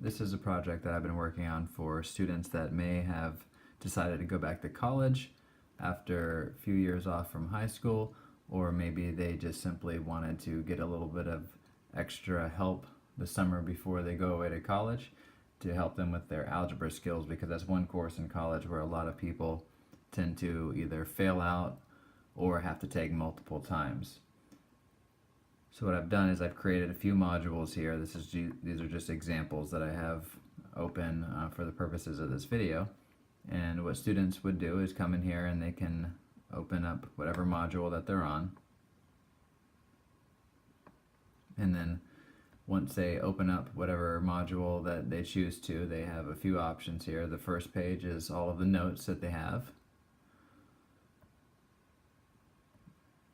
This is a project that I've been working on for students that may have decided to go back to college after a few years off from high school, or maybe they just simply wanted to get a little bit of extra help the summer before they go away to college to help them with their algebra skills, because that's one course in college where a lot of people tend to either fail out or have to take multiple times. So what I've done is I've created a few modules here. These are just examples that I have open for the purposes of this video. And what students would do is come in here and they can open up whatever module that they're on. And then once they open up whatever module that they choose to, they have a few options here. The first page is all of the notes that they have.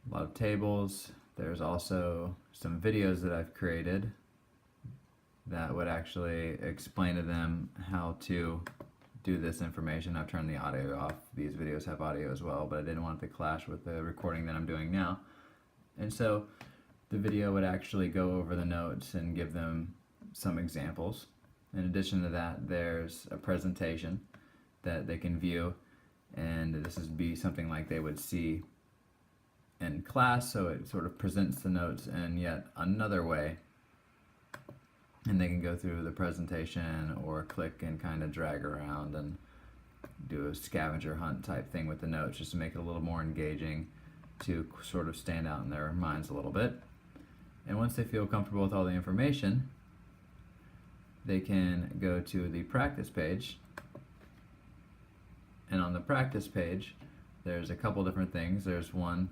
A lot of tables. There's also some videos that I've created that would actually explain to them how to do this information. I've turned the audio off. These videos have audio as well, but I didn't want it to clash with the recording that I'm doing now. And so the video would actually go over the notes and give them some examples. In addition to that, there's a presentation that they can view, and this would be something like they would see in class, so it sort of presents the notes in yet another way, and they can go through the presentation or click and kind of drag around and do a scavenger hunt type thing with the notes, just to make it a little more engaging, to sort of stand out in their minds a little bit. And once they feel comfortable with all the information, they can go to the practice page, and on the practice page there's a couple different things. There's one,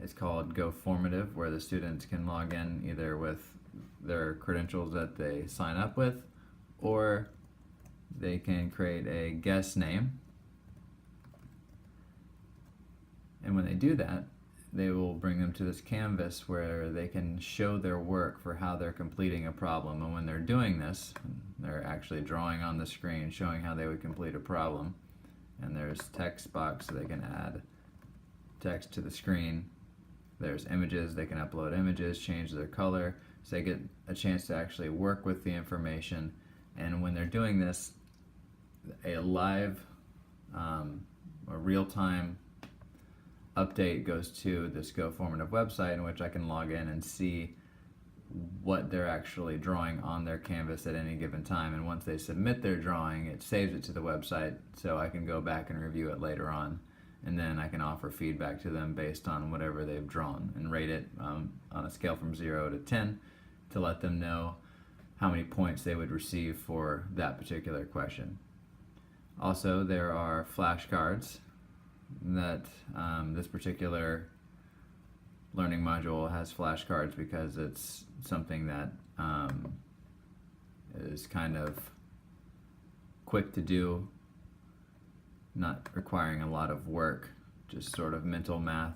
it's called Go Formative, where the students can log in either with their credentials that they sign up with, or they can create a guest name. And when they do that, they will bring them to this canvas where they can show their work for how they're completing a problem. And when they're doing this, they're actually drawing on the screen showing how they would complete a problem. And there's text box, so they can add text to the screen. There's images, they can upload images, change their color, so they get a chance to actually work with the information. And when they're doing this, a live or real-time update goes to this Go Formative website, in which I can log in and see what they're actually drawing on their canvas at any given time. And once they submit their drawing, it saves it to the website, so I can go back and review it later on. And then I can offer feedback to them based on whatever they've drawn and rate it on a scale from 0 to 10 to let them know how many points they would receive for that particular question. Also, there are flashcards that this particular learning module has flashcards because it's something that is kind of quick to do, not requiring a lot of work, just sort of mental math.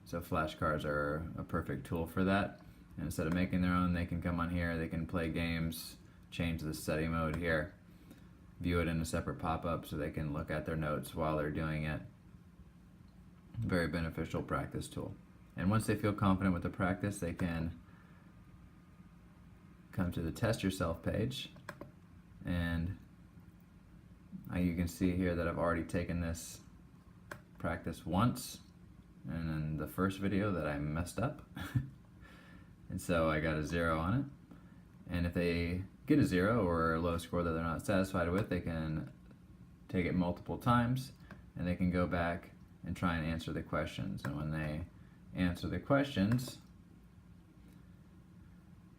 So flashcards are a perfect tool for that. And instead of making their own, they can come on here, they can play games, change the study mode here, view it in a separate pop-up so they can look at their notes while they're doing it. Very beneficial practice tool. And once they feel confident with the practice, they can come to the Test Yourself page, and you can see here that I've already taken this practice once, and in the first video that I messed up and so I got a 0 on it. And if they get a 0 or a low score that they're not satisfied with, they can take it multiple times, and they can go back and try and answer the questions. And when they answer the questions,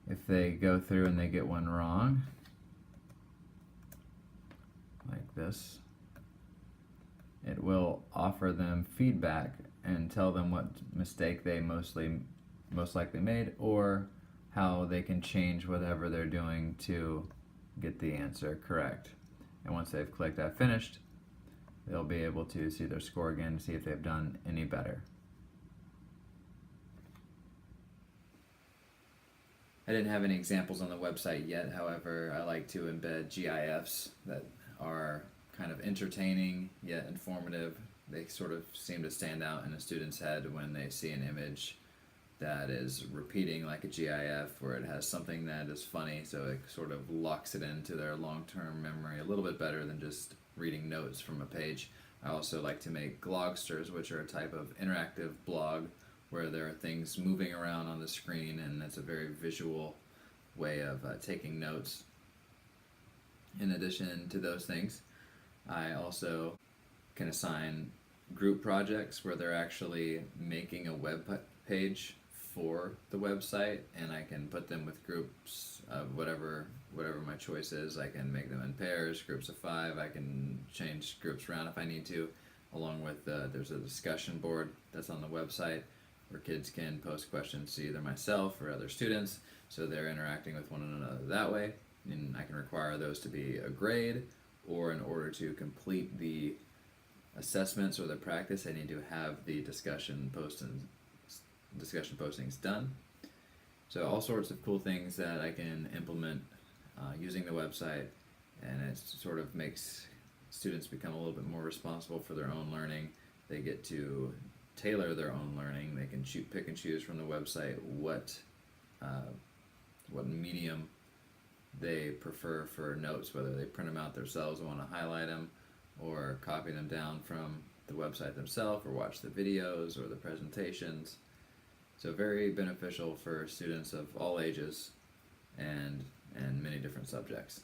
if they go through and they get one wrong, like this, it will offer them feedback and tell them what mistake they most likely made, or how they can change whatever they're doing to get the answer correct. And once they've clicked "I've finished," they'll be able to see their score again to see if they've done any better. I didn't have any examples on the website yet, however, I like to embed GIFs that are kind of entertaining yet informative. They sort of seem to stand out in a student's head when they see an image that is repeating like a GIF, or it has something that is funny, so it sort of locks it into their long-term memory a little bit better than just reading notes from a page. I also like to make glogsters, which are a type of interactive blog where there are things moving around on the screen, and it's a very visual way of taking notes. In addition to those things, I also can assign group projects where they're actually making a web page for the website, and I can put them with groups of whatever my choice is. I can make them in pairs, groups of 5. I can change groups around if I need to, along with there's a discussion board that's on the website where kids can post questions to either myself or other students, so they're interacting with one another that way. And I can require those to be a grade, or in order to complete the assessments or the practice, I need to have the discussion postings done. So all sorts of cool things that I can implement using the website, and it sort of makes students become a little bit more responsible for their own learning. They get to tailor their own learning. They can pick and choose from the website what medium they prefer for notes, whether they print them out themselves and want to highlight them, or copy them down from the website themselves, or watch the videos or the presentations. So very beneficial for students of all ages and many different subjects.